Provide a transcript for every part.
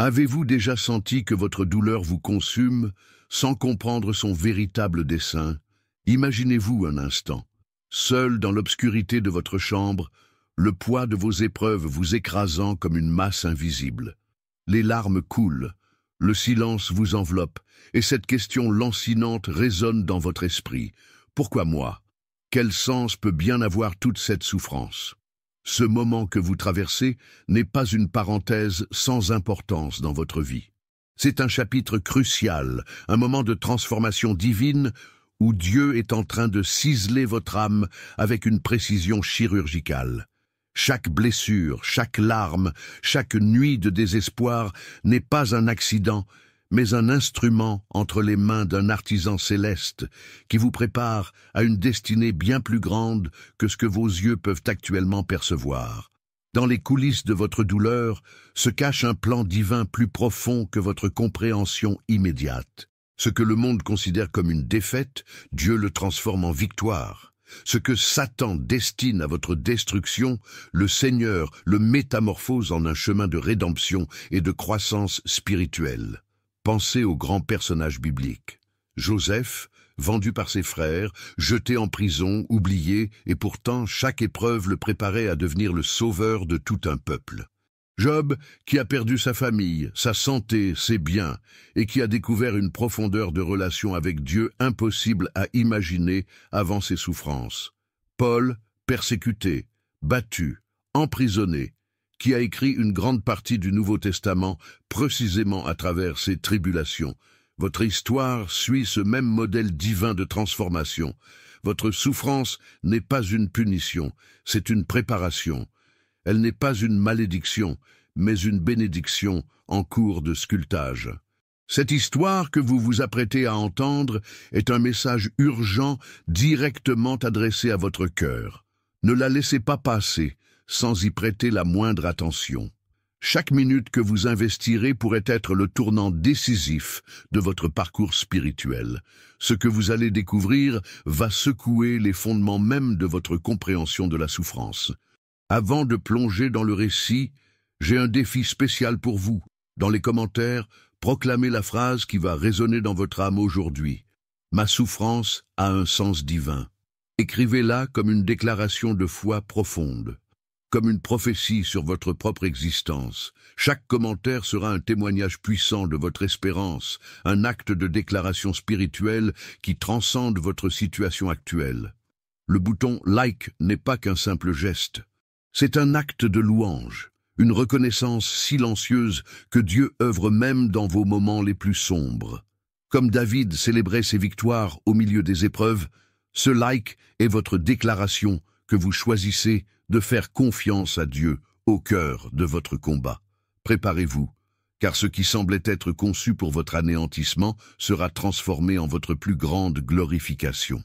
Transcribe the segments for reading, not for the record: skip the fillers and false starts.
Avez-vous déjà senti que votre douleur vous consume sans comprendre son véritable dessein? Imaginez-vous un instant, seul dans l'obscurité de votre chambre, le poids de vos épreuves vous écrasant comme une masse invisible. Les larmes coulent, le silence vous enveloppe, et cette question lancinante résonne dans votre esprit. Pourquoi moi? Quel sens peut bien avoir toute cette souffrance? Ce moment que vous traversez n'est pas une parenthèse sans importance dans votre vie. C'est un chapitre crucial, un moment de transformation divine où Dieu est en train de ciseler votre âme avec une précision chirurgicale. Chaque blessure, chaque larme, chaque nuit de désespoir n'est pas un accident, mais un instrument entre les mains d'un artisan céleste qui vous prépare à une destinée bien plus grande que ce que vos yeux peuvent actuellement percevoir. Dans les coulisses de votre douleur se cache un plan divin plus profond que votre compréhension immédiate. Ce que le monde considère comme une défaite, Dieu le transforme en victoire. Ce que Satan destine à votre destruction, le Seigneur le métamorphose en un chemin de rédemption et de croissance spirituelle. Pensez aux grands personnages bibliques. Joseph, vendu par ses frères, jeté en prison, oublié, et pourtant chaque épreuve le préparait à devenir le sauveur de tout un peuple. Job, qui a perdu sa famille, sa santé, ses biens, et qui a découvert une profondeur de relation avec Dieu impossible à imaginer avant ses souffrances. Paul, persécuté, battu, emprisonné, qui a écrit une grande partie du Nouveau Testament précisément à travers ces tribulations. Votre histoire suit ce même modèle divin de transformation. Votre souffrance n'est pas une punition, c'est une préparation. Elle n'est pas une malédiction, mais une bénédiction en cours de sculptage. Cette histoire que vous vous apprêtez à entendre est un message urgent directement adressé à votre cœur. Ne la laissez pas passer sans y prêter la moindre attention. Chaque minute que vous investirez pourrait être le tournant décisif de votre parcours spirituel. Ce que vous allez découvrir va secouer les fondements même de votre compréhension de la souffrance. Avant de plonger dans le récit, j'ai un défi spécial pour vous. Dans les commentaires, proclamez la phrase qui va résonner dans votre âme aujourd'hui. Ma souffrance a un sens divin. Écrivez-la comme une déclaration de foi profonde, comme une prophétie sur votre propre existence. Chaque commentaire sera un témoignage puissant de votre espérance, un acte de déclaration spirituelle qui transcende votre situation actuelle. Le bouton « Like » n'est pas qu'un simple geste. C'est un acte de louange, une reconnaissance silencieuse que Dieu œuvre même dans vos moments les plus sombres. Comme David célébrait ses victoires au milieu des épreuves, ce like est votre déclaration que vous choisissez de faire confiance à Dieu au cœur de votre combat. Préparez-vous, car ce qui semblait être conçu pour votre anéantissement sera transformé en votre plus grande glorification.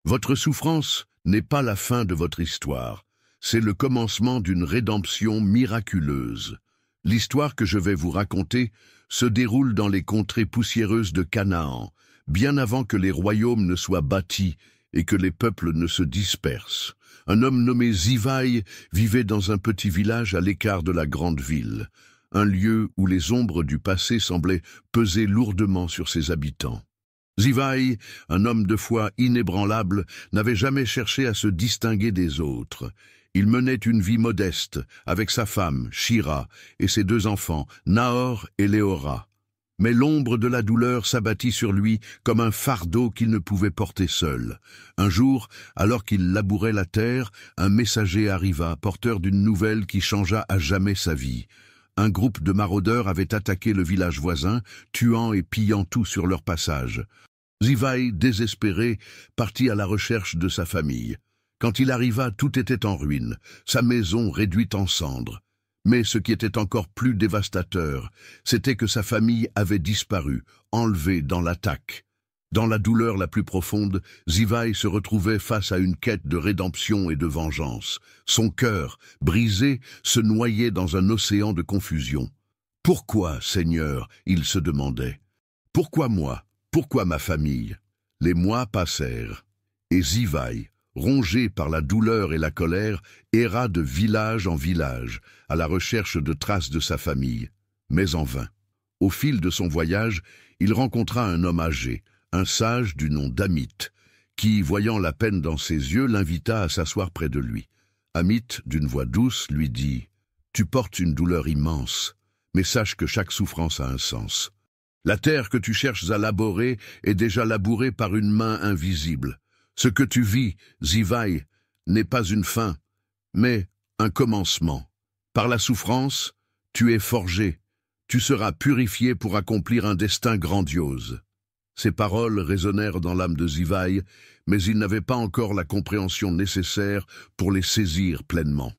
Votre souffrance n'est pas la fin de votre histoire, c'est le commencement d'une rédemption miraculeuse. L'histoire que je vais vous raconter se déroule dans les contrées poussiéreuses de Canaan, bien avant que les royaumes ne soient bâtis et que les peuples ne se dispersent. Un homme nommé Zivaï vivait dans un petit village à l'écart de la grande ville, un lieu où les ombres du passé semblaient peser lourdement sur ses habitants. Zivaï, un homme de foi inébranlable, n'avait jamais cherché à se distinguer des autres. Il menait une vie modeste, avec sa femme, Shira, et ses deux enfants, Nahor et Léora. Mais l'ombre de la douleur s'abattit sur lui comme un fardeau qu'il ne pouvait porter seul. Un jour, alors qu'il labourait la terre, un messager arriva, porteur d'une nouvelle qui changea à jamais sa vie. Un groupe de maraudeurs avait attaqué le village voisin, tuant et pillant tout sur leur passage. Zivaï, désespéré, partit à la recherche de sa famille. Quand il arriva, tout était en ruine, sa maison réduite en cendres. Mais ce qui était encore plus dévastateur, c'était que sa famille avait disparu, enlevée dans l'attaque. Dans la douleur la plus profonde, Zivaï se retrouvait face à une quête de rédemption et de vengeance. Son cœur, brisé, se noyait dans un océan de confusion. « Pourquoi, Seigneur ?» il se demandait. « Pourquoi moi? Pourquoi ma famille ?» Les mois passèrent, et Zivaï, rongé par la douleur et la colère, erra de village en village, à la recherche de traces de sa famille, mais en vain. Au fil de son voyage, il rencontra un homme âgé, un sage du nom d'Amit, qui, voyant la peine dans ses yeux, l'invita à s'asseoir près de lui. Amit, d'une voix douce, lui dit « Tu portes une douleur immense, mais sache que chaque souffrance a un sens. La terre que tu cherches à laborer est déjà labourée par une main invisible. Ce que tu vis, Zivaï, n'est pas une fin, mais un commencement. Par la souffrance, tu es forgé. Tu seras purifié pour accomplir un destin grandiose. » Ces paroles résonnèrent dans l'âme de Zivaï, mais il n'avait pas encore la compréhension nécessaire pour les saisir pleinement.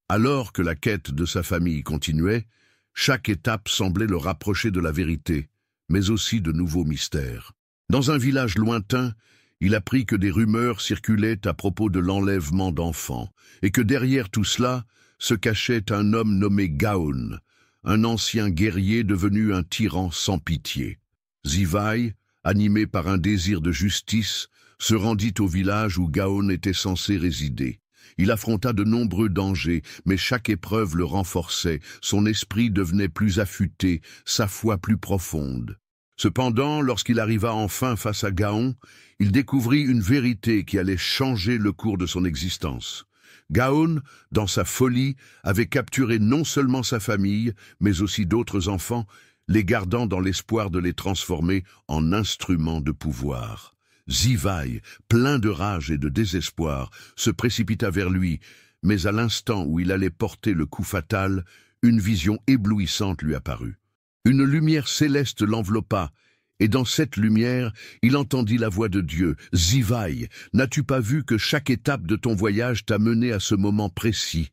Alors que la quête de sa famille continuait, chaque étape semblait le rapprocher de la vérité, mais aussi de nouveaux mystères. Dans un village lointain, il apprit que des rumeurs circulaient à propos de l'enlèvement d'enfants, et que derrière tout cela se cachait un homme nommé Gaon, un ancien guerrier devenu un tyran sans pitié. Zivaï, animé par un désir de justice, se rendit au village où Gaon était censé résider. Il affronta de nombreux dangers, mais chaque épreuve le renforçait, son esprit devenait plus affûté, sa foi plus profonde. Cependant, lorsqu'il arriva enfin face à Gaon, il découvrit une vérité qui allait changer le cours de son existence. Gaon, dans sa folie, avait capturé non seulement sa famille, mais aussi d'autres enfants, les gardant dans l'espoir de les transformer en instruments de pouvoir. Zivaï, plein de rage et de désespoir, se précipita vers lui, mais à l'instant où il allait porter le coup fatal, une vision éblouissante lui apparut. Une lumière céleste l'enveloppa, et dans cette lumière, il entendit la voix de Dieu. « Zivaï, n'as-tu pas vu que chaque étape de ton voyage t'a mené à ce moment précis?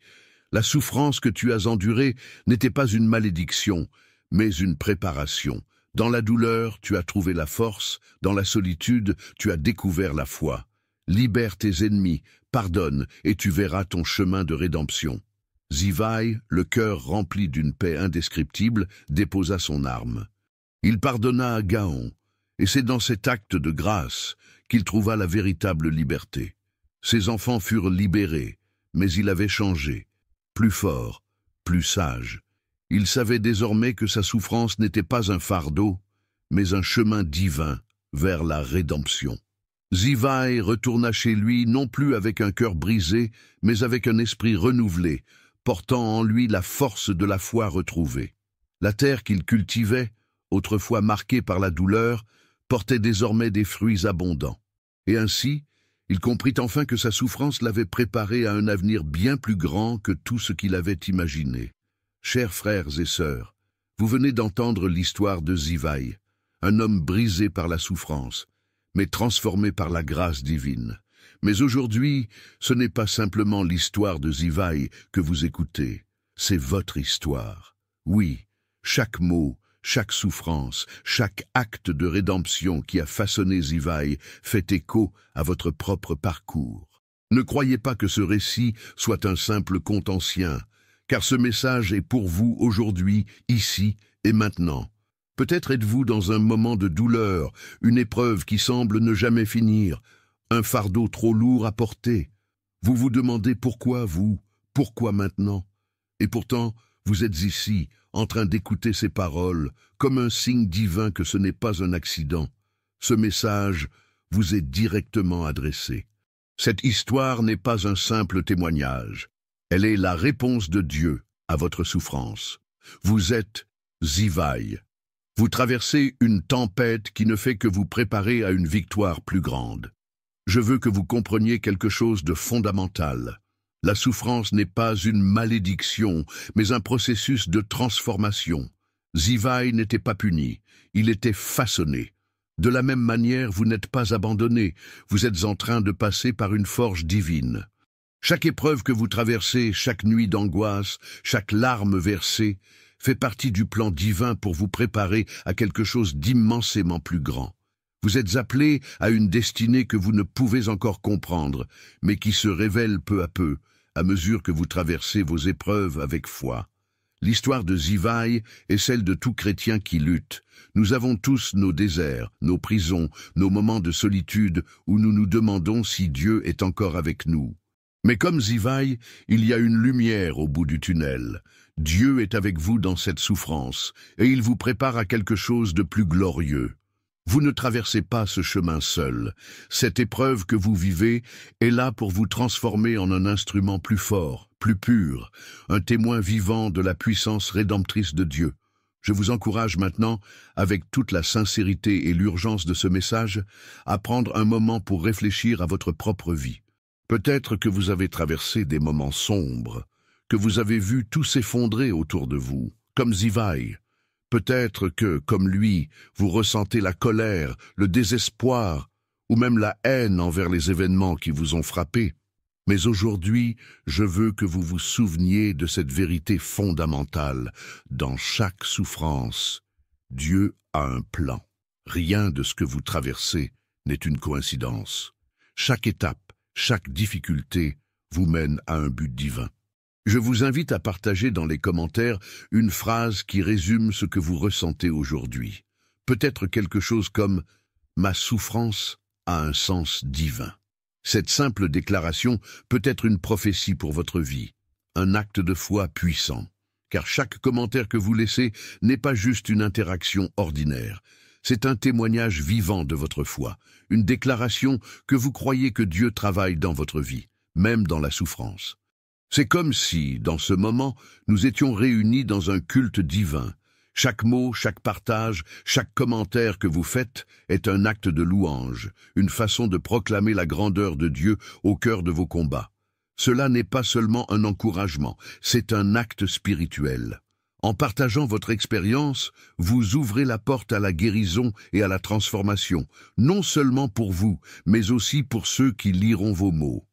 La souffrance que tu as endurée n'était pas une malédiction, mais une préparation. Dans la douleur, tu as trouvé la force, dans la solitude, tu as découvert la foi. Libère tes ennemis, pardonne, et tu verras ton chemin de rédemption. » Zivaï, le cœur rempli d'une paix indescriptible, déposa son arme. Il pardonna à Gaon, et c'est dans cet acte de grâce qu'il trouva la véritable liberté. Ses enfants furent libérés, mais il avait changé, plus fort, plus sage. Il savait désormais que sa souffrance n'était pas un fardeau, mais un chemin divin vers la rédemption. Zivaï retourna chez lui non plus avec un cœur brisé, mais avec un esprit renouvelé, portant en lui la force de la foi retrouvée. La terre qu'il cultivait, autrefois marquée par la douleur, portait désormais des fruits abondants. Et ainsi, il comprit enfin que sa souffrance l'avait préparé à un avenir bien plus grand que tout ce qu'il avait imaginé. Chers frères et sœurs, vous venez d'entendre l'histoire de Zivaï, un homme brisé par la souffrance, mais transformé par la grâce divine. Mais aujourd'hui, ce n'est pas simplement l'histoire de Zivaï que vous écoutez, c'est votre histoire. Oui, chaque mot, chaque souffrance, chaque acte de rédemption qui a façonné Zivaï fait écho à votre propre parcours. Ne croyez pas que ce récit soit un simple conte ancien, car ce message est pour vous aujourd'hui, ici et maintenant. Peut-être êtes-vous dans un moment de douleur, une épreuve qui semble ne jamais finir, un fardeau trop lourd à porter. Vous vous demandez pourquoi vous, pourquoi maintenant? Et pourtant, vous êtes ici, en train d'écouter ces paroles, comme un signe divin que ce n'est pas un accident. Ce message vous est directement adressé. Cette histoire n'est pas un simple témoignage. Elle est la réponse de Dieu à votre souffrance. Vous êtes Zivaï. Vous traversez une tempête qui ne fait que vous préparer à une victoire plus grande. Je veux que vous compreniez quelque chose de fondamental. La souffrance n'est pas une malédiction, mais un processus de transformation. Zivaï n'était pas puni, il était façonné. De la même manière, vous n'êtes pas abandonné, vous êtes en train de passer par une forge divine. Chaque épreuve que vous traversez, chaque nuit d'angoisse, chaque larme versée, fait partie du plan divin pour vous préparer à quelque chose d'immensément plus grand. Vous êtes appelés à une destinée que vous ne pouvez encore comprendre, mais qui se révèle peu à mesure que vous traversez vos épreuves avec foi. L'histoire de Zivaï est celle de tout chrétien qui lutte. Nous avons tous nos déserts, nos prisons, nos moments de solitude où nous nous demandons si Dieu est encore avec nous. Mais comme Zivaï, il y a une lumière au bout du tunnel. Dieu est avec vous dans cette souffrance, et il vous prépare à quelque chose de plus glorieux. Vous ne traversez pas ce chemin seul. Cette épreuve que vous vivez est là pour vous transformer en un instrument plus fort, plus pur, un témoin vivant de la puissance rédemptrice de Dieu. Je vous encourage maintenant, avec toute la sincérité et l'urgence de ce message, à prendre un moment pour réfléchir à votre propre vie. Peut-être que vous avez traversé des moments sombres, que vous avez vu tout s'effondrer autour de vous, comme Zivaï. Peut-être que, comme lui, vous ressentez la colère, le désespoir, ou même la haine envers les événements qui vous ont frappé. Mais aujourd'hui, je veux que vous vous souveniez de cette vérité fondamentale. Dans chaque souffrance, Dieu a un plan. Rien de ce que vous traversez n'est une coïncidence. Chaque étape, chaque difficulté vous mène à un but divin. Je vous invite à partager dans les commentaires une phrase qui résume ce que vous ressentez aujourd'hui. Peut-être quelque chose comme « Ma souffrance a un sens divin ». Cette simple déclaration peut être une prophétie pour votre vie, un acte de foi puissant. Car chaque commentaire que vous laissez n'est pas juste une interaction ordinaire. C'est un témoignage vivant de votre foi, une déclaration que vous croyez que Dieu travaille dans votre vie, même dans la souffrance. C'est comme si, dans ce moment, nous étions réunis dans un culte divin. Chaque mot, chaque partage, chaque commentaire que vous faites est un acte de louange, une façon de proclamer la grandeur de Dieu au cœur de vos combats. Cela n'est pas seulement un encouragement, c'est un acte spirituel. En partageant votre expérience, vous ouvrez la porte à la guérison et à la transformation, non seulement pour vous, mais aussi pour ceux qui liront vos mots.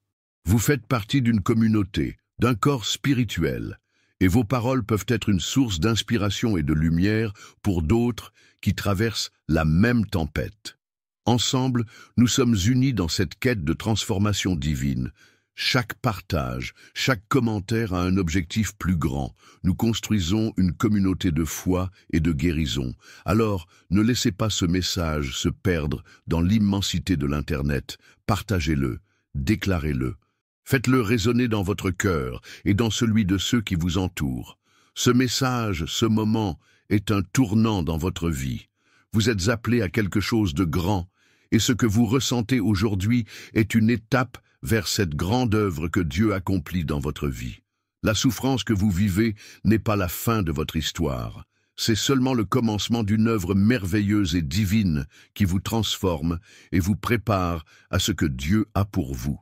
Vous faites partie d'une communauté, d'un corps spirituel, et vos paroles peuvent être une source d'inspiration et de lumière pour d'autres qui traversent la même tempête. Ensemble, nous sommes unis dans cette quête de transformation divine. Chaque partage, chaque commentaire a un objectif plus grand. Nous construisons une communauté de foi et de guérison. Alors, ne laissez pas ce message se perdre dans l'immensité de l'Internet. Partagez-le, déclarez-le. Faites-le résonner dans votre cœur et dans celui de ceux qui vous entourent. Ce message, ce moment, est un tournant dans votre vie. Vous êtes appelés à quelque chose de grand, et ce que vous ressentez aujourd'hui est une étape vers cette grande œuvre que Dieu accomplit dans votre vie. La souffrance que vous vivez n'est pas la fin de votre histoire. C'est seulement le commencement d'une œuvre merveilleuse et divine qui vous transforme et vous prépare à ce que Dieu a pour vous.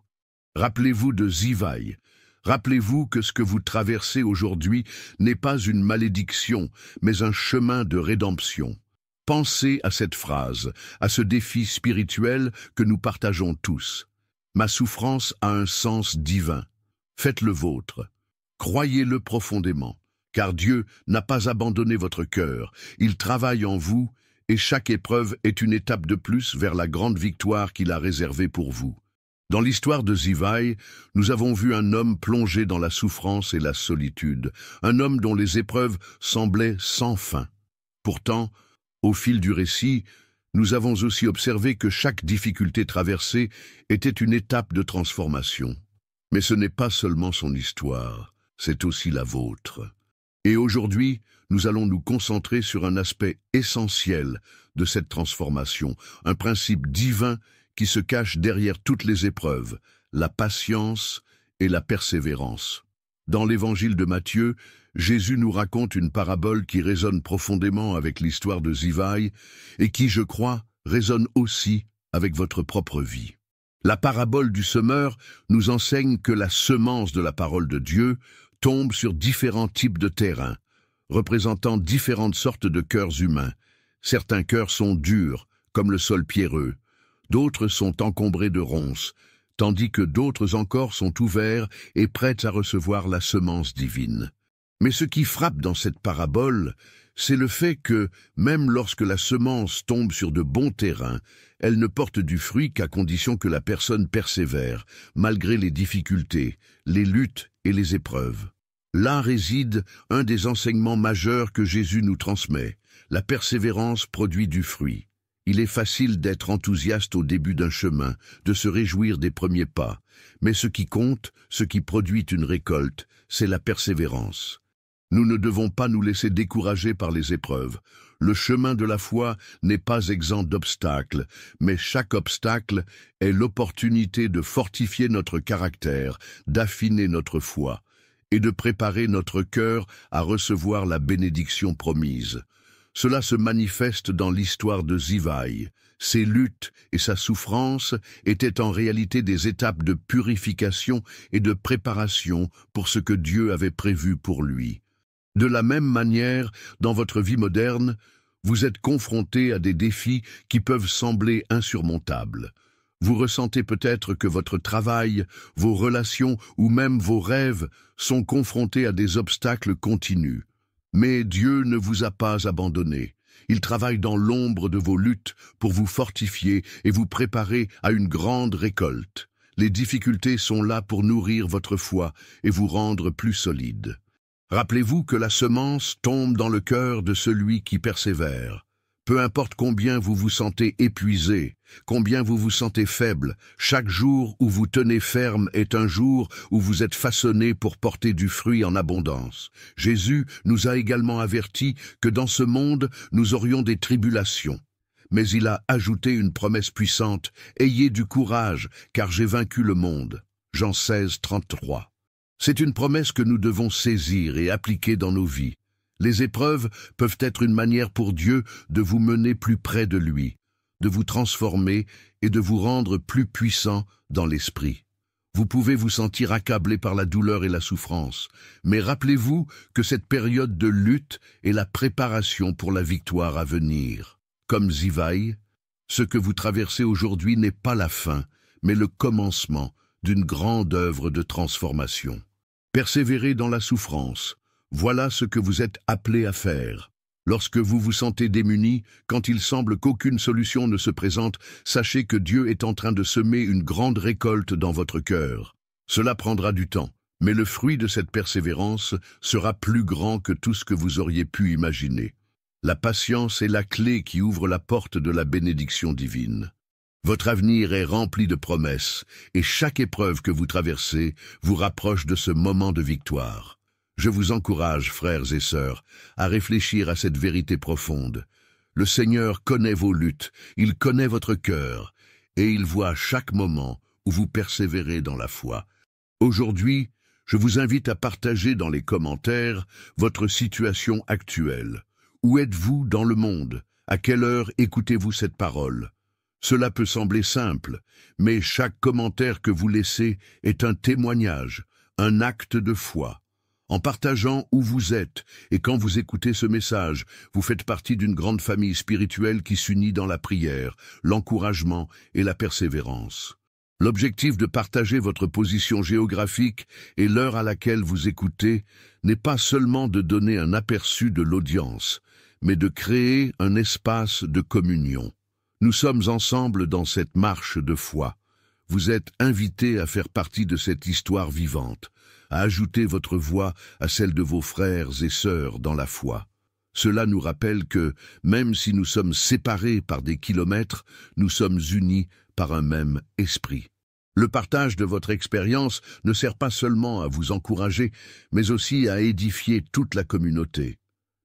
Rappelez-vous de Zivaï. Rappelez-vous que ce que vous traversez aujourd'hui n'est pas une malédiction, mais un chemin de rédemption. Pensez à cette phrase, à ce défi spirituel que nous partageons tous. Ma souffrance a un sens divin. Faites le vôtre. Croyez-le profondément, car Dieu n'a pas abandonné votre cœur. Il travaille en vous, et chaque épreuve est une étape de plus vers la grande victoire qu'il a réservée pour vous. Dans l'histoire de Zivaï, nous avons vu un homme plongé dans la souffrance et la solitude, un homme dont les épreuves semblaient sans fin. Pourtant, au fil du récit, nous avons aussi observé que chaque difficulté traversée était une étape de transformation. Mais ce n'est pas seulement son histoire, c'est aussi la vôtre. Et aujourd'hui, nous allons nous concentrer sur un aspect essentiel de cette transformation, un principe divin qui se cache derrière toutes les épreuves, la patience et la persévérance. Dans l'évangile de Matthieu, Jésus nous raconte une parabole qui résonne profondément avec l'histoire de Zivaï et qui, je crois, résonne aussi avec votre propre vie. La parabole du semeur nous enseigne que la semence de la parole de Dieu tombe sur différents types de terrains, représentant différentes sortes de cœurs humains. Certains cœurs sont durs, comme le sol pierreux. D'autres sont encombrés de ronces, tandis que d'autres encore sont ouverts et prêts à recevoir la semence divine. Mais ce qui frappe dans cette parabole, c'est le fait que, même lorsque la semence tombe sur de bons terrains, elle ne porte du fruit qu'à condition que la personne persévère, malgré les difficultés, les luttes et les épreuves. Là réside un des enseignements majeurs que Jésus nous transmet. La persévérance produit du fruit. Il est facile d'être enthousiaste au début d'un chemin, de se réjouir des premiers pas. Mais ce qui compte, ce qui produit une récolte, c'est la persévérance. Nous ne devons pas nous laisser décourager par les épreuves. Le chemin de la foi n'est pas exempt d'obstacles, mais chaque obstacle est l'opportunité de fortifier notre caractère, d'affiner notre foi et de préparer notre cœur à recevoir la bénédiction promise. Cela se manifeste dans l'histoire de Zivaï. Ses luttes et sa souffrance étaient en réalité des étapes de purification et de préparation pour ce que Dieu avait prévu pour lui. De la même manière, dans votre vie moderne, vous êtes confronté à des défis qui peuvent sembler insurmontables. Vous ressentez peut-être que votre travail, vos relations ou même vos rêves sont confrontés à des obstacles continus. Mais Dieu ne vous a pas abandonné. Il travaille dans l'ombre de vos luttes pour vous fortifier et vous préparer à une grande récolte. Les difficultés sont là pour nourrir votre foi et vous rendre plus solide. Rappelez-vous que la semence tombe dans le cœur de celui qui persévère. Peu importe combien vous vous sentez épuisé, combien vous vous sentez faible, chaque jour où vous tenez ferme est un jour où vous êtes façonné pour porter du fruit en abondance. Jésus nous a également avertis que dans ce monde, nous aurions des tribulations. Mais il a ajouté une promesse puissante, « Ayez du courage, car j'ai vaincu le monde ». Jean 16, 33. C'est une promesse que nous devons saisir et appliquer dans nos vies. Les épreuves peuvent être une manière pour Dieu de vous mener plus près de lui, de vous transformer et de vous rendre plus puissant dans l'esprit. Vous pouvez vous sentir accablé par la douleur et la souffrance, mais rappelez-vous que cette période de lutte est la préparation pour la victoire à venir. Comme Zivaï, ce que vous traversez aujourd'hui n'est pas la fin, mais le commencement d'une grande œuvre de transformation. Persévérez dans la souffrance. Voilà ce que vous êtes appelé à faire. Lorsque vous vous sentez démuni, quand il semble qu'aucune solution ne se présente, sachez que Dieu est en train de semer une grande récolte dans votre cœur. Cela prendra du temps, mais le fruit de cette persévérance sera plus grand que tout ce que vous auriez pu imaginer. La patience est la clé qui ouvre la porte de la bénédiction divine. Votre avenir est rempli de promesses, et chaque épreuve que vous traversez vous rapproche de ce moment de victoire. Je vous encourage, frères et sœurs, à réfléchir à cette vérité profonde. Le Seigneur connaît vos luttes, il connaît votre cœur, et il voit chaque moment où vous persévérez dans la foi. Aujourd'hui, je vous invite à partager dans les commentaires votre situation actuelle. Où êtes-vous dans le monde? À quelle heure écoutez-vous cette parole? Cela peut sembler simple, mais chaque commentaire que vous laissez est un témoignage, un acte de foi. En partageant où vous êtes et quand vous écoutez ce message, vous faites partie d'une grande famille spirituelle qui s'unit dans la prière, l'encouragement et la persévérance. L'objectif de partager votre position géographique et l'heure à laquelle vous écoutez n'est pas seulement de donner un aperçu de l'audience, mais de créer un espace de communion. Nous sommes ensemble dans cette marche de foi. Vous êtes invités à faire partie de cette histoire vivante, à ajouter votre voix à celle de vos frères et sœurs dans la foi. Cela nous rappelle que, même si nous sommes séparés par des kilomètres, nous sommes unis par un même esprit. Le partage de votre expérience ne sert pas seulement à vous encourager, mais aussi à édifier toute la communauté.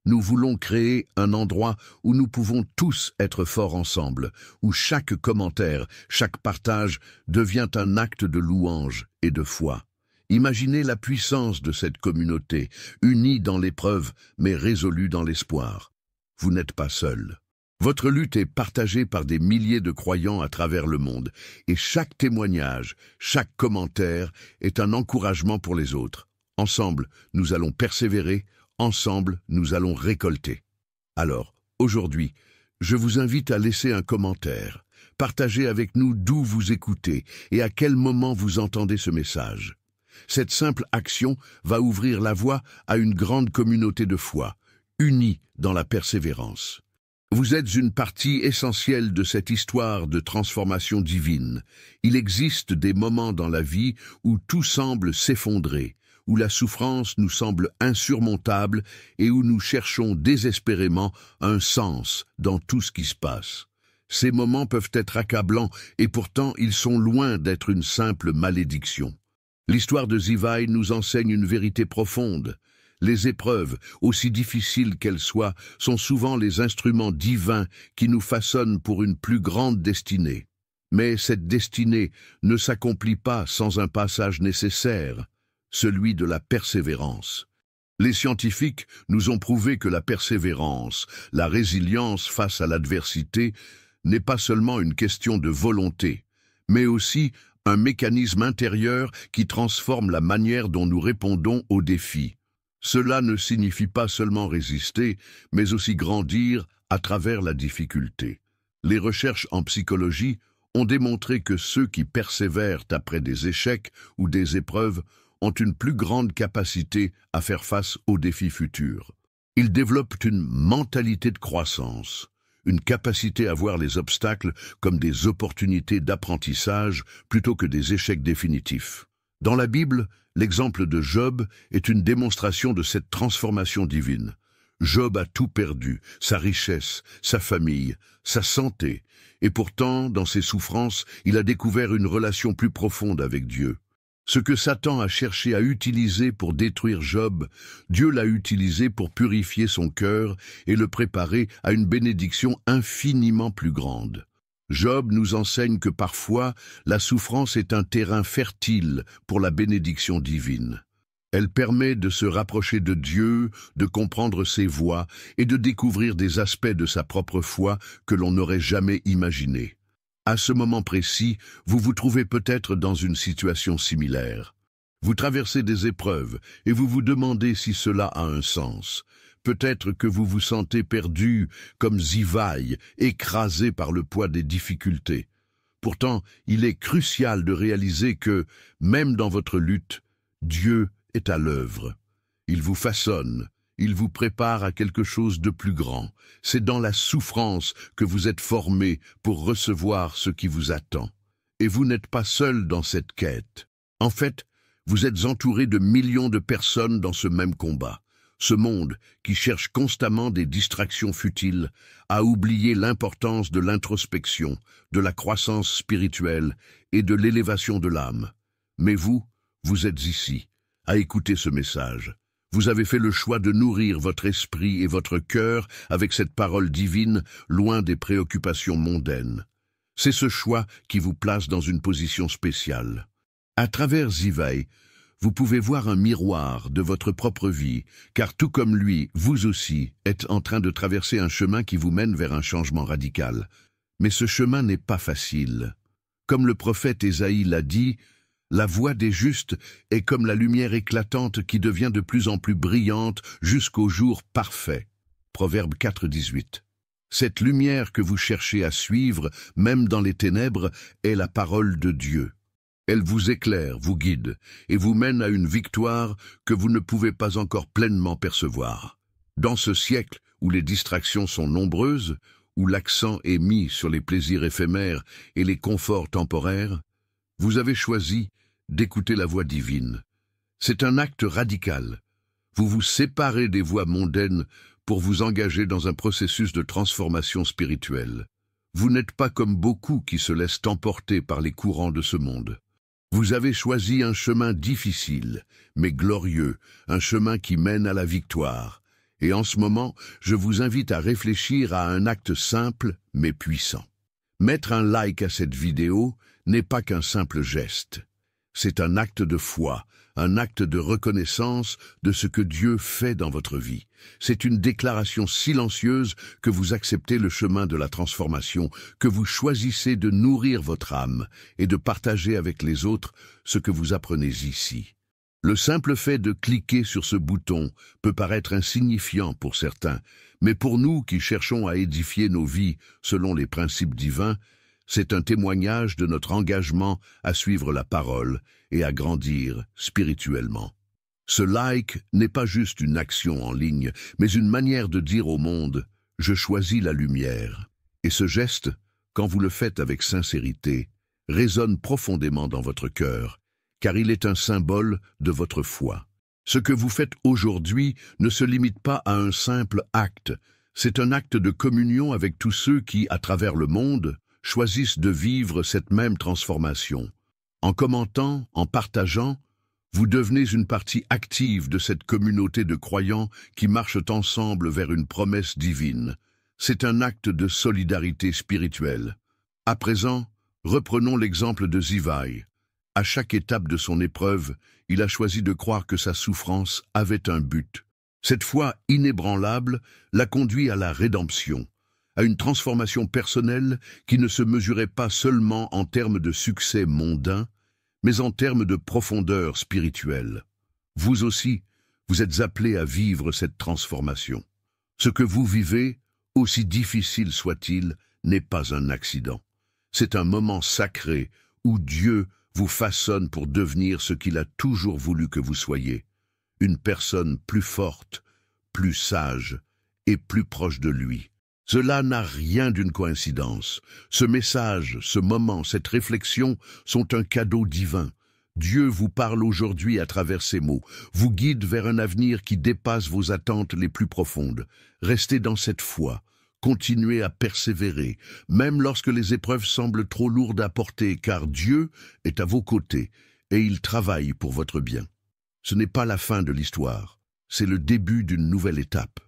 Nous voulons créer un endroit où nous pouvons tous être forts ensemble, où chaque commentaire, chaque partage devient un acte de louange et de foi. Imaginez la puissance de cette communauté, unie dans l'épreuve, mais résolue dans l'espoir. Vous n'êtes pas seul. Votre lutte est partagée par des milliers de croyants à travers le monde, et chaque témoignage, chaque commentaire est un encouragement pour les autres. Ensemble, nous allons persévérer. Ensemble, nous allons récolter. Alors, aujourd'hui, je vous invite à laisser un commentaire. Partagez avec nous d'où vous écoutez et à quel moment vous entendez ce message. Cette simple action va ouvrir la voie à une grande communauté de foi, unie dans la persévérance. Vous êtes une partie essentielle de cette histoire de transformation divine. Il existe des moments dans la vie où tout semble s'effondrer, où la souffrance nous semble insurmontable et où nous cherchons désespérément un sens dans tout ce qui se passe. Ces moments peuvent être accablants et pourtant ils sont loin d'être une simple malédiction. L'histoire de Zivaï nous enseigne une vérité profonde. Les épreuves, aussi difficiles qu'elles soient, sont souvent les instruments divins qui nous façonnent pour une plus grande destinée. Mais cette destinée ne s'accomplit pas sans un passage nécessaire, celui de la persévérance. Les scientifiques nous ont prouvé que la persévérance, la résilience face à l'adversité, n'est pas seulement une question de volonté, mais aussi un mécanisme intérieur qui transforme la manière dont nous répondons aux défis. Cela ne signifie pas seulement résister, mais aussi grandir à travers la difficulté. Les recherches en psychologie ont démontré que ceux qui persévèrent après des échecs ou des épreuves ont une plus grande capacité à faire face aux défis futurs. Ils développent une mentalité de croissance, une capacité à voir les obstacles comme des opportunités d'apprentissage plutôt que des échecs définitifs. Dans la Bible, l'exemple de Job est une démonstration de cette transformation divine. Job a tout perdu, sa richesse, sa famille, sa santé, et pourtant, dans ses souffrances, il a découvert une relation plus profonde avec Dieu. Ce que Satan a cherché à utiliser pour détruire Job, Dieu l'a utilisé pour purifier son cœur et le préparer à une bénédiction infiniment plus grande. Job nous enseigne que parfois, la souffrance est un terrain fertile pour la bénédiction divine. Elle permet de se rapprocher de Dieu, de comprendre ses voies et de découvrir des aspects de sa propre foi que l'on n'aurait jamais imaginés. À ce moment précis, vous vous trouvez peut-être dans une situation similaire. Vous traversez des épreuves et vous vous demandez si cela a un sens. Peut-être que vous vous sentez perdu, comme Zivaï, écrasé par le poids des difficultés. Pourtant, il est crucial de réaliser que, même dans votre lutte, Dieu est à l'œuvre. Il vous façonne, il vous prépare à quelque chose de plus grand. C'est dans la souffrance que vous êtes formé pour recevoir ce qui vous attend. Et vous n'êtes pas seul dans cette quête. En fait, vous êtes entouré de millions de personnes dans ce même combat. Ce monde, qui cherche constamment des distractions futiles, a oublié l'importance de l'introspection, de la croissance spirituelle et de l'élévation de l'âme. Mais vous êtes ici, à écouter ce message. Vous avez fait le choix de nourrir votre esprit et votre cœur avec cette parole divine, loin des préoccupations mondaines. C'est ce choix qui vous place dans une position spéciale. À travers Zivaï, vous pouvez voir un miroir de votre propre vie, car tout comme lui, vous aussi êtes en train de traverser un chemin qui vous mène vers un changement radical. Mais ce chemin n'est pas facile. Comme le prophète Ésaïe l'a dit, la voie des justes est comme la lumière éclatante qui devient de plus en plus brillante jusqu'au jour parfait. Proverbe 4,18. Cette lumière que vous cherchez à suivre, même dans les ténèbres, est la parole de Dieu. Elle vous éclaire, vous guide, et vous mène à une victoire que vous ne pouvez pas encore pleinement percevoir. Dans ce siècle où les distractions sont nombreuses, où l'accent est mis sur les plaisirs éphémères et les conforts temporaires, vous avez choisi d'écouter la voix divine. C'est un acte radical. Vous vous séparez des voies mondaines pour vous engager dans un processus de transformation spirituelle. Vous n'êtes pas comme beaucoup qui se laissent emporter par les courants de ce monde. Vous avez choisi un chemin difficile, mais glorieux, un chemin qui mène à la victoire. Et en ce moment, je vous invite à réfléchir à un acte simple, mais puissant. Mettre un like à cette vidéo n'est pas qu'un simple geste. C'est un acte de foi, un acte de reconnaissance de ce que Dieu fait dans votre vie. C'est une déclaration silencieuse que vous acceptez le chemin de la transformation, que vous choisissez de nourrir votre âme et de partager avec les autres ce que vous apprenez ici. Le simple fait de cliquer sur ce bouton peut paraître insignifiant pour certains, mais pour nous qui cherchons à édifier nos vies selon les principes divins, c'est un témoignage de notre engagement à suivre la parole et à grandir spirituellement. Ce like n'est pas juste une action en ligne, mais une manière de dire au monde « Je choisis la lumière ». Et ce geste, quand vous le faites avec sincérité, résonne profondément dans votre cœur, car il est un symbole de votre foi. Ce que vous faites aujourd'hui ne se limite pas à un simple acte, c'est un acte de communion avec tous ceux qui, à travers le monde, choisissent de vivre cette même transformation. En commentant, en partageant, Vous devenez une partie active de cette communauté de croyants qui marchent ensemble vers une promesse divine. C'est un acte de solidarité spirituelle. À présent, reprenons l'exemple de Zivaï. À chaque étape de son épreuve, il a choisi de croire que sa souffrance avait un but. Cette foi inébranlable l'a conduit à la rédemption, à une transformation personnelle qui ne se mesurait pas seulement en termes de succès mondain, mais en termes de profondeur spirituelle. Vous aussi, vous êtes appelés à vivre cette transformation. Ce que vous vivez, aussi difficile soit-il, n'est pas un accident. C'est un moment sacré où Dieu vous façonne pour devenir ce qu'il a toujours voulu que vous soyez. Une personne plus forte, plus sage et plus proche de lui. Cela n'a rien d'une coïncidence. Ce message, ce moment, cette réflexion sont un cadeau divin. Dieu vous parle aujourd'hui à travers ces mots, vous guide vers un avenir qui dépasse vos attentes les plus profondes. Restez dans cette foi, continuez à persévérer, même lorsque les épreuves semblent trop lourdes à porter, car Dieu est à vos côtés et il travaille pour votre bien. Ce n'est pas la fin de l'histoire, c'est le début d'une nouvelle étape.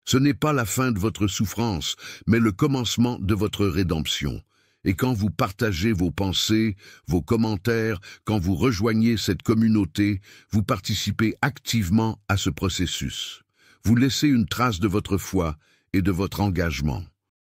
Ce n'est pas la fin de votre souffrance, mais le commencement de votre rédemption. Et quand vous partagez vos pensées, vos commentaires, quand vous rejoignez cette communauté, vous participez activement à ce processus. Vous laissez une trace de votre foi et de votre engagement.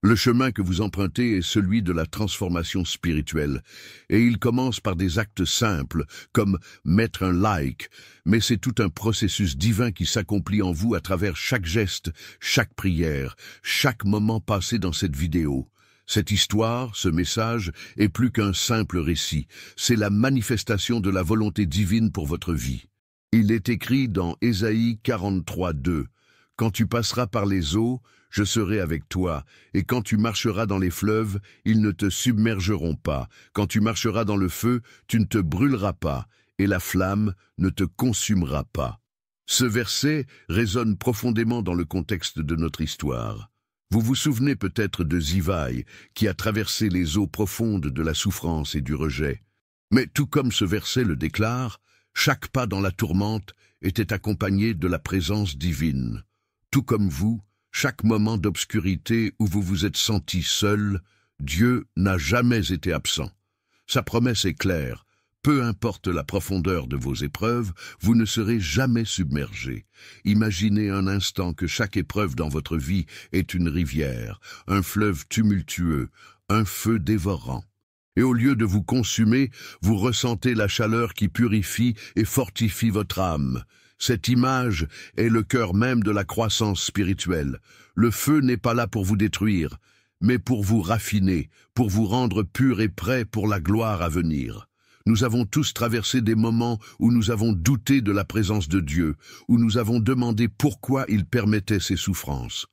Le chemin que vous empruntez est celui de la transformation spirituelle, et il commence par des actes simples, comme mettre un like, mais c'est tout un processus divin qui s'accomplit en vous à travers chaque geste, chaque prière, chaque moment passé dans cette vidéo. Cette histoire, ce message, est plus qu'un simple récit, c'est la manifestation de la volonté divine pour votre vie. Il est écrit dans Ésaïe 43:2, « Quand tu passeras par les eaux, je serai avec toi, et quand tu marcheras dans les fleuves, ils ne te submergeront pas. Quand tu marcheras dans le feu, tu ne te brûleras pas, et la flamme ne te consumera pas. » Ce verset résonne profondément dans le contexte de notre histoire. Vous vous souvenez peut-être de Zivaï, qui a traversé les eaux profondes de la souffrance et du rejet. Mais tout comme ce verset le déclare, chaque pas dans la tourmente était accompagné de la présence divine. Tout comme vous, chaque moment d'obscurité où vous vous êtes senti seul, Dieu n'a jamais été absent. Sa promesse est claire. Peu importe la profondeur de vos épreuves, vous ne serez jamais submergé. Imaginez un instant que chaque épreuve dans votre vie est une rivière, un fleuve tumultueux, un feu dévorant. Et au lieu de vous consumer, vous ressentez la chaleur qui purifie et fortifie votre âme. Cette image est le cœur même de la croissance spirituelle. Le feu n'est pas là pour vous détruire, mais pour vous raffiner, pour vous rendre pur et prêt pour la gloire à venir. Nous avons tous traversé des moments où nous avons douté de la présence de Dieu, où nous avons demandé pourquoi il permettait ces souffrances.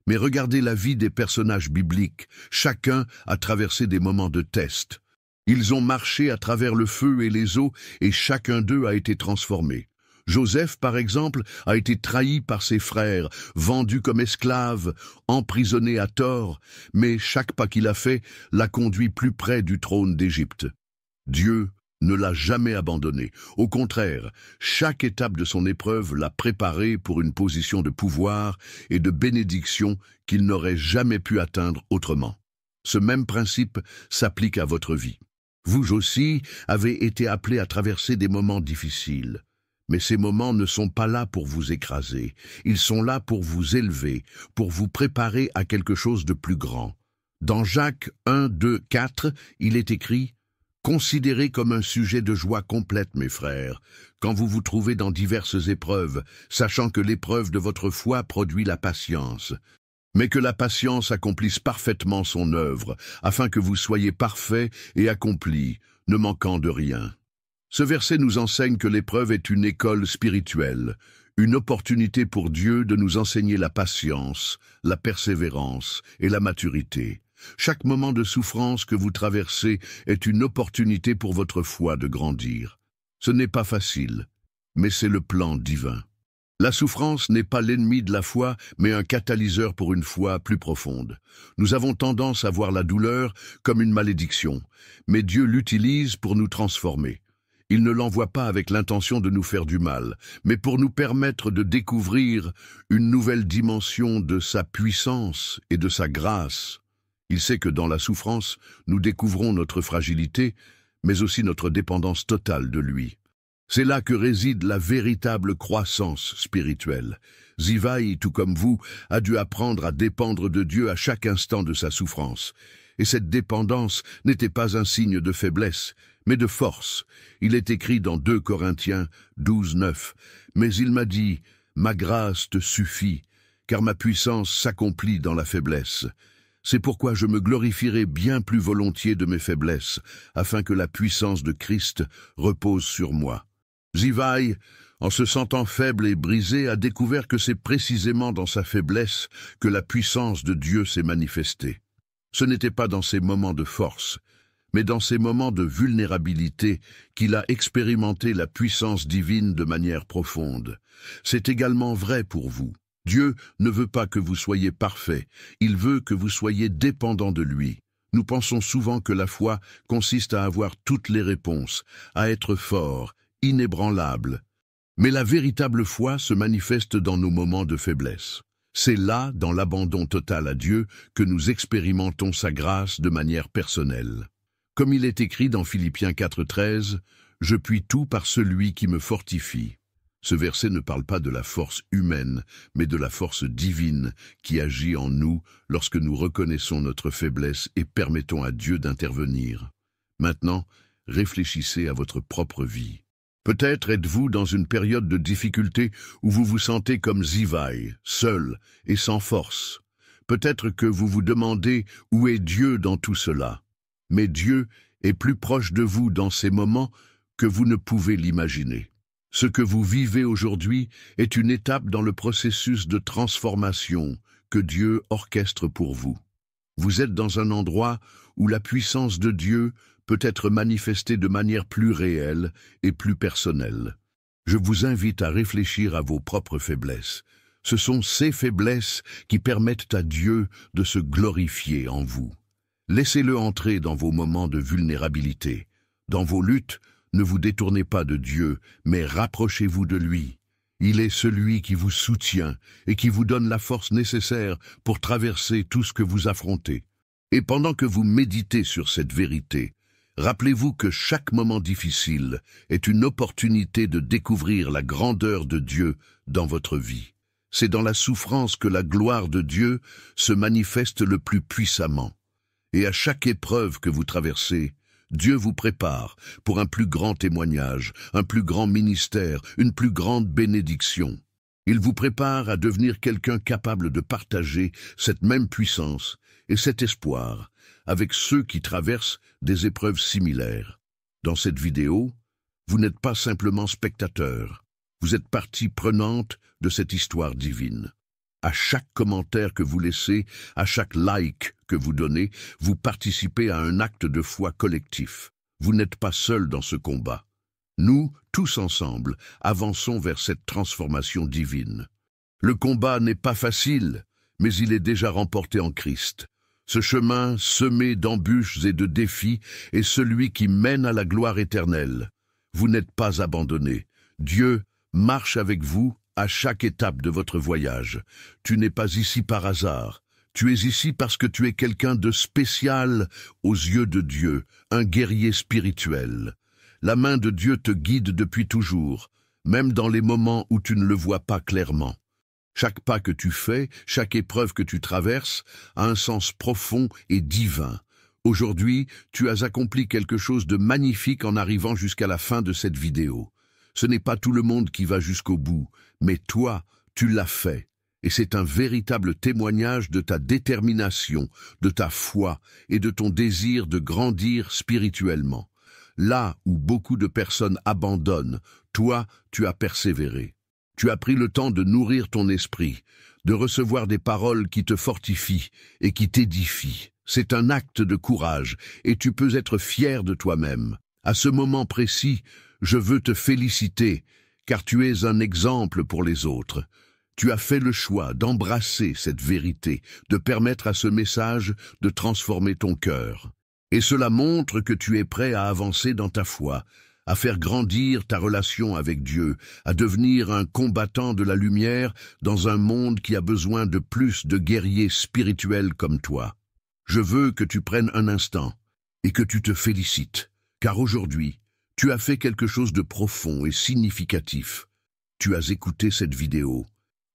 Mais regardez la vie des personnages bibliques, chacun a traversé des moments de test. Ils ont marché à travers le feu et les eaux et chacun d'eux a été transformé. Joseph, par exemple, a été trahi par ses frères, vendu comme esclave, emprisonné à tort, mais chaque pas qu'il a fait l'a conduit plus près du trône d'Égypte. Dieu ne l'a jamais abandonné. Au contraire, chaque étape de son épreuve l'a préparé pour une position de pouvoir et de bénédiction qu'il n'aurait jamais pu atteindre autrement. Ce même principe s'applique à votre vie. Vous aussi avez été appelés à traverser des moments difficiles. Mais ces moments ne sont pas là pour vous écraser. Ils sont là pour vous élever, pour vous préparer à quelque chose de plus grand. Dans Jacques 1, 2, 4, il est écrit « Considérez comme un sujet de joie complète, mes frères, quand vous vous trouvez dans diverses épreuves, sachant que l'épreuve de votre foi produit la patience. Mais que la patience accomplisse parfaitement son œuvre, afin que vous soyez parfaits et accomplis, ne manquant de rien. » Ce verset nous enseigne que l'épreuve est une école spirituelle, une opportunité pour Dieu de nous enseigner la patience, la persévérance et la maturité. Chaque moment de souffrance que vous traversez est une opportunité pour votre foi de grandir. Ce n'est pas facile, mais c'est le plan divin. La souffrance n'est pas l'ennemi de la foi, mais un catalyseur pour une foi plus profonde. Nous avons tendance à voir la douleur comme une malédiction, mais Dieu l'utilise pour nous transformer. Il ne l'envoie pas avec l'intention de nous faire du mal, mais pour nous permettre de découvrir une nouvelle dimension de sa puissance et de sa grâce. Il sait que dans la souffrance, nous découvrons notre fragilité, mais aussi notre dépendance totale de lui. C'est là que réside la véritable croissance spirituelle. Zivaï, tout comme vous, a dû apprendre à dépendre de Dieu à chaque instant de sa souffrance. Et cette dépendance n'était pas un signe de faiblesse, mais de force. Il est écrit dans 2 Corinthiens 12:9. « Mais il m'a dit, ma grâce te suffit, car ma puissance s'accomplit dans la faiblesse. C'est pourquoi je me glorifierai bien plus volontiers de mes faiblesses, afin que la puissance de Christ repose sur moi. » Zivaï, en se sentant faible et brisé, a découvert que c'est précisément dans sa faiblesse que la puissance de Dieu s'est manifestée. Ce n'était pas dans ses moments de force, mais dans ces moments de vulnérabilité qu'il a expérimenté la puissance divine de manière profonde. C'est également vrai pour vous. Dieu ne veut pas que vous soyez parfait, il veut que vous soyez dépendant de lui. Nous pensons souvent que la foi consiste à avoir toutes les réponses, à être fort, inébranlable. Mais la véritable foi se manifeste dans nos moments de faiblesse. C'est là, dans l'abandon total à Dieu, que nous expérimentons sa grâce de manière personnelle. Comme il est écrit dans Philippiens 4:13, « Je puis tout par celui qui me fortifie ». Ce verset ne parle pas de la force humaine, mais de la force divine qui agit en nous lorsque nous reconnaissons notre faiblesse et permettons à Dieu d'intervenir. Maintenant, réfléchissez à votre propre vie. Peut-être êtes-vous dans une période de difficulté où vous vous sentez comme Zivaï, seul et sans force. Peut-être que vous vous demandez où est Dieu dans tout cela. Mais Dieu est plus proche de vous dans ces moments que vous ne pouvez l'imaginer. Ce que vous vivez aujourd'hui est une étape dans le processus de transformation que Dieu orchestre pour vous. Vous êtes dans un endroit où la puissance de Dieu peut être manifestée de manière plus réelle et plus personnelle. Je vous invite à réfléchir à vos propres faiblesses. Ce sont ces faiblesses qui permettent à Dieu de se glorifier en vous. Laissez-le entrer dans vos moments de vulnérabilité. Dans vos luttes, ne vous détournez pas de Dieu, mais rapprochez-vous de lui. Il est celui qui vous soutient et qui vous donne la force nécessaire pour traverser tout ce que vous affrontez. Et pendant que vous méditez sur cette vérité, rappelez-vous que chaque moment difficile est une opportunité de découvrir la grandeur de Dieu dans votre vie. C'est dans la souffrance que la gloire de Dieu se manifeste le plus puissamment. Et à chaque épreuve que vous traversez, Dieu vous prépare pour un plus grand témoignage, un plus grand ministère, une plus grande bénédiction. Il vous prépare à devenir quelqu'un capable de partager cette même puissance et cet espoir avec ceux qui traversent des épreuves similaires. Dans cette vidéo, vous n'êtes pas simplement spectateur, vous êtes partie prenante de cette histoire divine. À chaque commentaire que vous laissez, à chaque like que vous donnez, vous participez à un acte de foi collectif. Vous n'êtes pas seul dans ce combat. Nous, tous ensemble, avançons vers cette transformation divine. Le combat n'est pas facile, mais il est déjà remporté en Christ. Ce chemin, semé d'embûches et de défis, est celui qui mène à la gloire éternelle. Vous n'êtes pas abandonnés. Dieu marche avec vous à chaque étape de votre voyage. Tu n'es pas ici par hasard. Tu es ici parce que tu es quelqu'un de spécial aux yeux de Dieu, un guerrier spirituel. La main de Dieu te guide depuis toujours, même dans les moments où tu ne le vois pas clairement. Chaque pas que tu fais, chaque épreuve que tu traverses, a un sens profond et divin. Aujourd'hui, tu as accompli quelque chose de magnifique en arrivant jusqu'à la fin de cette vidéo. Ce n'est pas tout le monde qui va jusqu'au bout, mais toi, tu l'as fait. Et c'est un véritable témoignage de ta détermination, de ta foi et de ton désir de grandir spirituellement. Là où beaucoup de personnes abandonnent, toi, tu as persévéré. Tu as pris le temps de nourrir ton esprit, de recevoir des paroles qui te fortifient et qui t'édifient. C'est un acte de courage et tu peux être fier de toi-même. À ce moment précis, je veux te féliciter, car tu es un exemple pour les autres. Tu as fait le choix d'embrasser cette vérité, de permettre à ce message de transformer ton cœur. Et cela montre que tu es prêt à avancer dans ta foi, à faire grandir ta relation avec Dieu, à devenir un combattant de la lumière dans un monde qui a besoin de plus de guerriers spirituels comme toi. Je veux que tu prennes un instant et que tu te félicites, car aujourd'hui, tu as fait quelque chose de profond et significatif. Tu as écouté cette vidéo,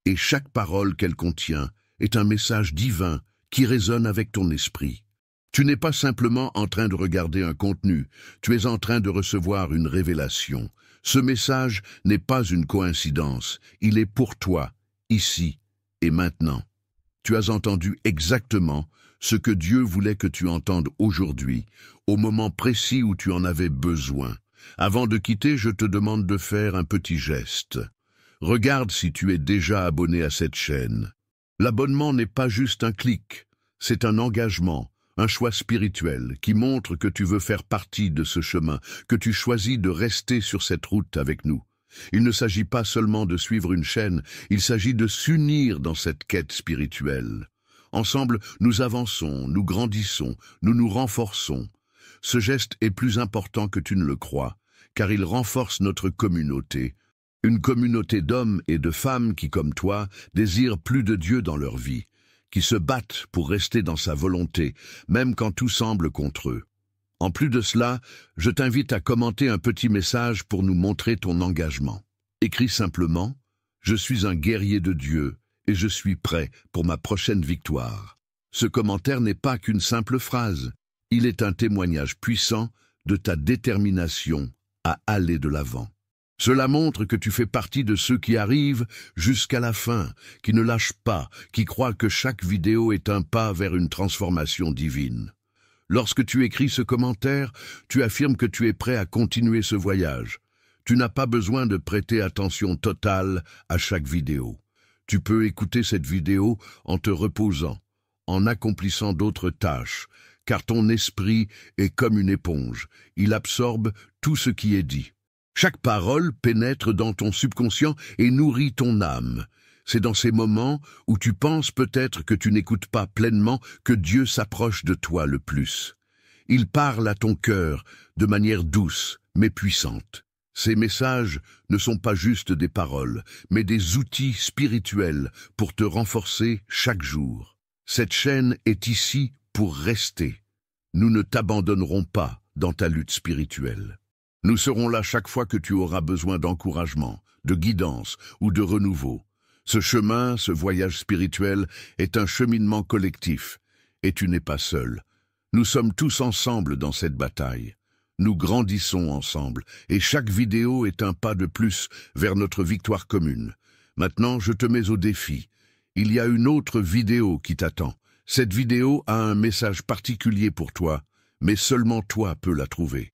et chaque parole qu'elle contient est un message divin qui résonne avec ton esprit. Tu n'es pas simplement en train de regarder un contenu, tu es en train de recevoir une révélation. Ce message n'est pas une coïncidence, il est pour toi, ici et maintenant. Tu as entendu exactement ce que Dieu voulait que tu entendes aujourd'hui, au moment précis où tu en avais besoin. Avant de quitter, je te demande de faire un petit geste. Regarde si tu es déjà abonné à cette chaîne. L'abonnement n'est pas juste un clic, c'est un engagement. Un choix spirituel qui montre que tu veux faire partie de ce chemin, que tu choisis de rester sur cette route avec nous. Il ne s'agit pas seulement de suivre une chaîne, il s'agit de s'unir dans cette quête spirituelle. Ensemble, nous avançons, nous grandissons, nous nous renforçons. Ce geste est plus important que tu ne le crois, car il renforce notre communauté. Une communauté d'hommes et de femmes qui, comme toi, désirent plus de Dieu dans leur vie, qui se battent pour rester dans sa volonté, même quand tout semble contre eux. En plus de cela, je t'invite à commenter un petit message pour nous montrer ton engagement. Écris simplement « Je suis un guerrier de Dieu et je suis prêt pour ma prochaine victoire ». Ce commentaire n'est pas qu'une simple phrase, il est un témoignage puissant de ta détermination à aller de l'avant. Cela montre que tu fais partie de ceux qui arrivent jusqu'à la fin, qui ne lâchent pas, qui croient que chaque vidéo est un pas vers une transformation divine. Lorsque tu écris ce commentaire, tu affirmes que tu es prêt à continuer ce voyage. Tu n'as pas besoin de prêter attention totale à chaque vidéo. Tu peux écouter cette vidéo en te reposant, en accomplissant d'autres tâches, car ton esprit est comme une éponge. Il absorbe tout ce qui est dit. Chaque parole pénètre dans ton subconscient et nourrit ton âme. C'est dans ces moments où tu penses peut-être que tu n'écoutes pas pleinement que Dieu s'approche de toi le plus. Il parle à ton cœur de manière douce mais puissante. Ces messages ne sont pas juste des paroles, mais des outils spirituels pour te renforcer chaque jour. Cette chaîne est ici pour rester. Nous ne t'abandonnerons pas dans ta lutte spirituelle. Nous serons là chaque fois que tu auras besoin d'encouragement, de guidance ou de renouveau. Ce chemin, ce voyage spirituel, est un cheminement collectif, et tu n'es pas seul. Nous sommes tous ensemble dans cette bataille. Nous grandissons ensemble, et chaque vidéo est un pas de plus vers notre victoire commune. Maintenant, je te mets au défi. Il y a une autre vidéo qui t'attend. Cette vidéo a un message particulier pour toi, mais seulement toi peux la trouver.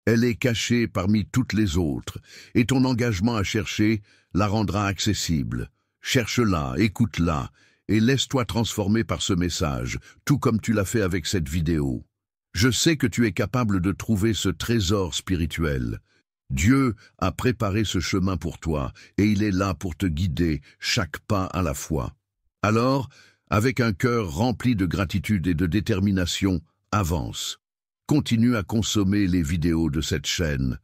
Elle est cachée parmi toutes les autres, et ton engagement à chercher la rendra accessible. Cherche-la, écoute-la, et laisse-toi transformer par ce message, tout comme tu l'as fait avec cette vidéo. Je sais que tu es capable de trouver ce trésor spirituel. Dieu a préparé ce chemin pour toi, et il est là pour te guider, chaque pas à la fois. Alors, avec un cœur rempli de gratitude et de détermination, avance. Continue à consommer les vidéos de cette chaîne.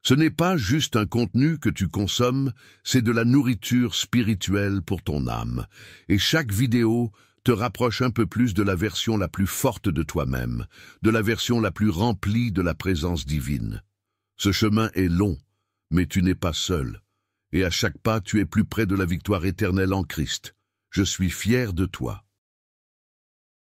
Ce n'est pas juste un contenu que tu consommes, c'est de la nourriture spirituelle pour ton âme. Et chaque vidéo te rapproche un peu plus de la version la plus forte de toi-même, de la version la plus remplie de la présence divine. Ce chemin est long, mais tu n'es pas seul. Et à chaque pas, tu es plus près de la victoire éternelle en Christ. Je suis fier de toi.